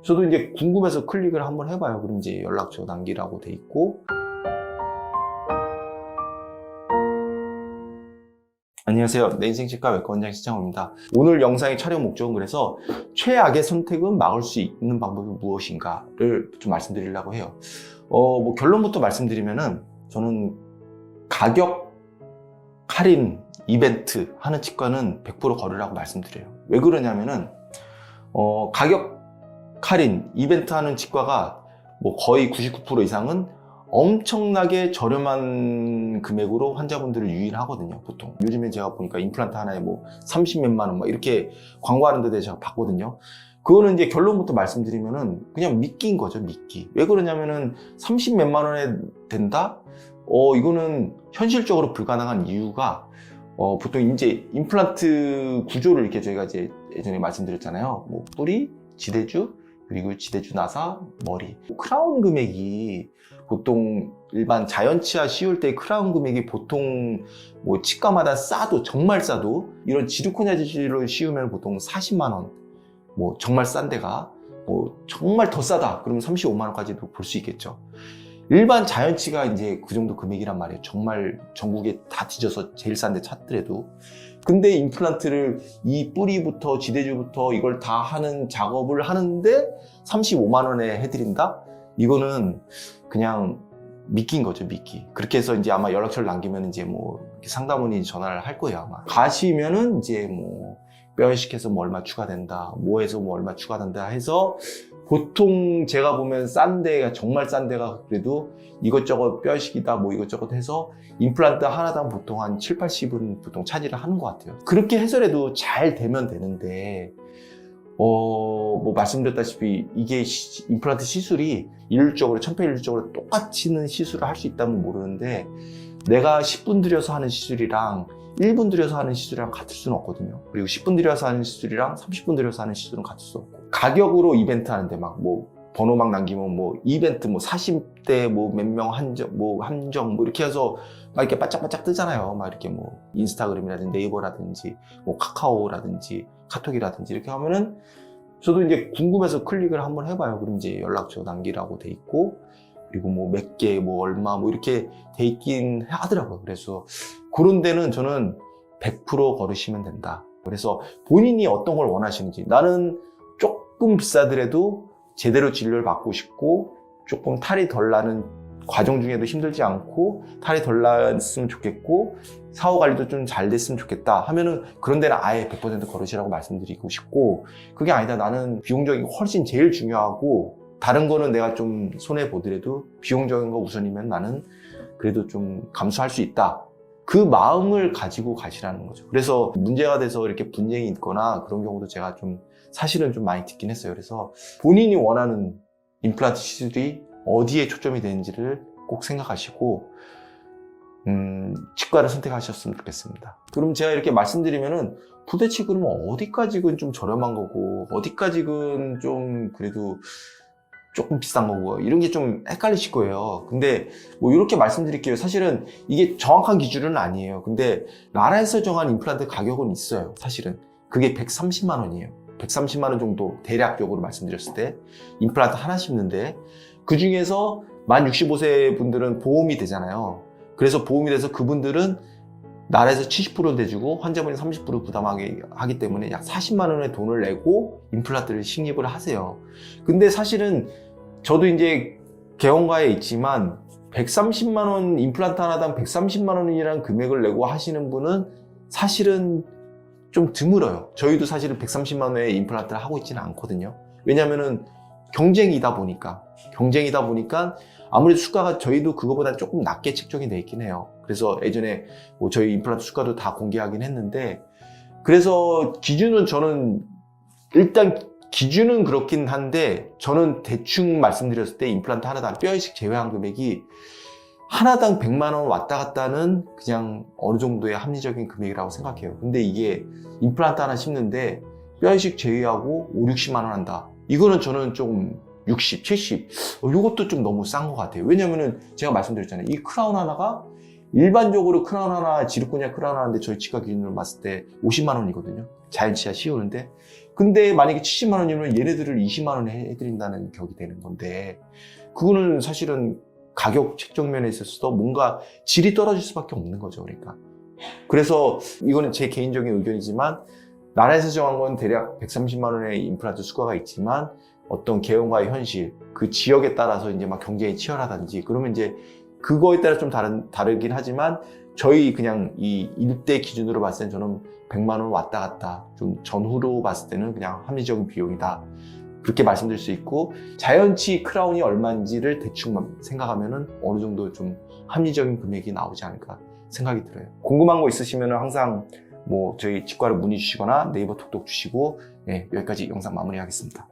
저도 이제 궁금해서 클릭을 한번 해봐요. 그럼 이제 연락처 남기라고 돼 있고. 안녕하세요. 내 인생 치과 외과 원장 신창호입니다. 오늘 영상의 촬영 목적은 그래서 최악의 선택은 막을 수 있는 방법이 무엇인가를 좀 말씀드리려고 해요. 뭐 결론부터 말씀드리면은 저는 가격 할인 이벤트 하는 치과는 100% 걸으라고 말씀드려요. 왜 그러냐면은 가격 할인 이벤트 하는 치과가 뭐 거의 99% 이상은 엄청나게 저렴한 금액으로 환자분들을 유인하거든요, 보통. 요즘에 제가 보니까 임플란트 하나에 뭐 30몇만 원 막 이렇게 광고하는 데도 제가 봤거든요. 그거는 이제 결론부터 말씀드리면은 그냥 미끼인 거죠, 미끼. 왜 그러냐면은 30몇만 원에 된다? 이거는 현실적으로 불가능한 이유가 보통 이제 임플란트 구조를 이렇게 저희가 이제 예전에 말씀드렸잖아요. 뭐 뿌리, 지대주, 그리고 지대주 나사, 머리. 크라운 금액이 보통 일반 자연치아 씌울 때 크라운 금액이 보통 뭐 치과마다 싸도 정말 싸도 이런 지르코니아를 씌우면 보통 40만 원, 뭐 정말 싼 데가 뭐 정말 더 싸다 그러면 35만 원까지도 볼 수 있겠죠. 일반 자연치가 이제 그 정도 금액이란 말이에요. 정말 전국에 다 뒤져서 제일 싼 데 찾더라도. 근데 임플란트를 이 뿌리부터 지대주부터 이걸 다 하는 작업을 하는데 35만 원에 해드린다? 이거는 그냥 미끼인 거죠, 미끼. 그렇게 해서 이제 아마 연락처를 남기면 이제 뭐 상담원이 전화를 할 거예요, 아마. 가시면은 이제 뭐 뼈이식해서 뭐 얼마 추가된다, 뭐해서 뭐 얼마 추가된다 해서 보통 제가 보면 싼 데가, 정말 싼 데가 그래도 이것저것 뼈이식이다 뭐 이것저것 해서 임플란트 하나당 보통 한 7, 80은 보통 차지를 하는 것 같아요. 그렇게 해서라도 잘 되면 되는데 뭐 말씀드렸다시피 이게 임플란트 시술이 일률적으로 천편일률적으로 똑같이는 시술을 할 수 있다면 모르는데 내가 10분 들여서 하는 시술이랑 1분 들여서 하는 시술이랑 같을 수는 없거든요. 그리고 10분 들여서 하는 시술이랑 30분 들여서 하는 시술은 같을 수 없고, 가격으로 이벤트 하는데 막 뭐 번호 막 남기면 뭐 이벤트 뭐 40대 뭐 몇 명 한정 뭐 이렇게 해서 막 이렇게 바짝바짝 뜨잖아요. 막 이렇게 뭐 인스타그램이라든지 네이버라든지 뭐 카카오라든지 카톡이라든지 이렇게 하면은 저도 이제 궁금해서 클릭을 한번 해봐요. 그럼 이제 연락처 남기라고 돼 있고, 그리고 뭐 몇 개, 뭐 얼마, 뭐 이렇게 돼 있긴 하더라고요. 그래서 그런 데는 저는 100% 걸으시면 된다. 그래서 본인이 어떤 걸 원하시는지, 나는 조금 비싸더라도 제대로 진료를 받고 싶고, 조금 탈이 덜 나는 과정 중에도 힘들지 않고, 탈이 덜 났으면 좋겠고, 사후 관리도 좀 잘 됐으면 좋겠다 하면은 그런 데는 아예 100% 걸으시라고 말씀드리고 싶고, 그게 아니다. 나는 비용적인 게 훨씬 제일 중요하고, 다른 거는 내가 좀 손해보더라도 비용적인 거 우선이면 나는 그래도 좀 감수할 수 있다. 그 마음을 가지고 가시라는 거죠. 그래서 문제가 돼서 이렇게 분쟁이 있거나 그런 경우도 제가 좀 사실은 좀 많이 듣긴 했어요. 그래서 본인이 원하는 임플란트 시술이 어디에 초점이 되는지를 꼭 생각하시고 치과를 선택하셨으면 좋겠습니다. 그럼 제가 이렇게 말씀드리면은 도대체 그러면 어디까지는 좀 저렴한 거고 어디까지는 좀 그래도 조금 비싼 거고 이런 게 좀 헷갈리실 거예요. 근데 뭐 이렇게 말씀드릴게요. 사실은 이게 정확한 기준은 아니에요. 근데 나라에서 정한 임플란트 가격은 있어요. 사실은 그게 130만 원이에요. 130만 원 정도 대략적으로 말씀드렸을 때 임플란트 하나 심는데, 그 중에서 만 65세 분들은 보험이 되잖아요. 그래서 보험이 돼서 그분들은 나라에서 70%를 대주고 환자분이 30% 부담하게 하기 때문에 약 40만 원의 돈을 내고 임플란트를 식립을 하세요. 근데 사실은 저도 이제 개원가에 있지만 130만 원 임플란트 하나당 130만 원이라는 금액을 내고 하시는 분은 사실은 좀 드물어요. 저희도 사실은 130만 원의 임플란트를 하고 있지는 않거든요. 왜냐면은 경쟁이다 보니까 아무래도 수가가 저희도 그거보다 조금 낮게 책정이 돼 있긴 해요. 그래서 예전에 뭐 저희 임플란트 수가도 다 공개하긴 했는데, 그래서 기준은 저는 일단 기준은 그렇긴 한데 저는 대충 말씀드렸을 때 임플란트 하나당 뼈이식 제외한 금액이 하나당 100만 원 왔다 갔다는 그냥 어느 정도의 합리적인 금액이라고 생각해요. 근데 이게 임플란트 하나 심는데 뼈이식 제외하고 5, 60만 원 한다. 이거는 저는 좀 60, 70 이것도 좀 너무 싼 것 같아요. 왜냐면은 제가 말씀드렸잖아요. 이 크라운 하나가 일반적으로 크라운 하나, 지르코니아 크라운 하나인데 저희 치과 기준으로 봤을 때 50만 원이거든요. 자연치아 씌우는데. 근데 만약에 70만 원이면 얘네들을 20만 원에 해드린다는 격이 되는 건데, 그거는 사실은 가격 책정 면에 있어서도 뭔가 질이 떨어질 수밖에 없는 거죠. 그러니까. 그래서 이거는 제 개인적인 의견이지만, 나라에서 정한 건 대략 130만 원의 임플란트 수가가 있지만, 어떤 개연과의 현실, 그 지역에 따라서 이제 막 경쟁이 치열하다든지, 그러면 이제 그거에 따라 좀 다르긴 하지만, 저희 그냥 이 일대 기준으로 봤을 때 저는 100만 원 왔다 갔다, 좀 전후로 봤을 때는 그냥 합리적인 비용이다. 그렇게 말씀드릴 수 있고, 자연치 크라운이 얼마인지를 대충 생각하면은 어느 정도 좀 합리적인 금액이 나오지 않을까 생각이 들어요. 궁금한 거 있으시면은 항상 뭐 저희 치과를 문의 주시거나 네이버 톡톡 주시고, 네, 여기까지 영상 마무리하겠습니다.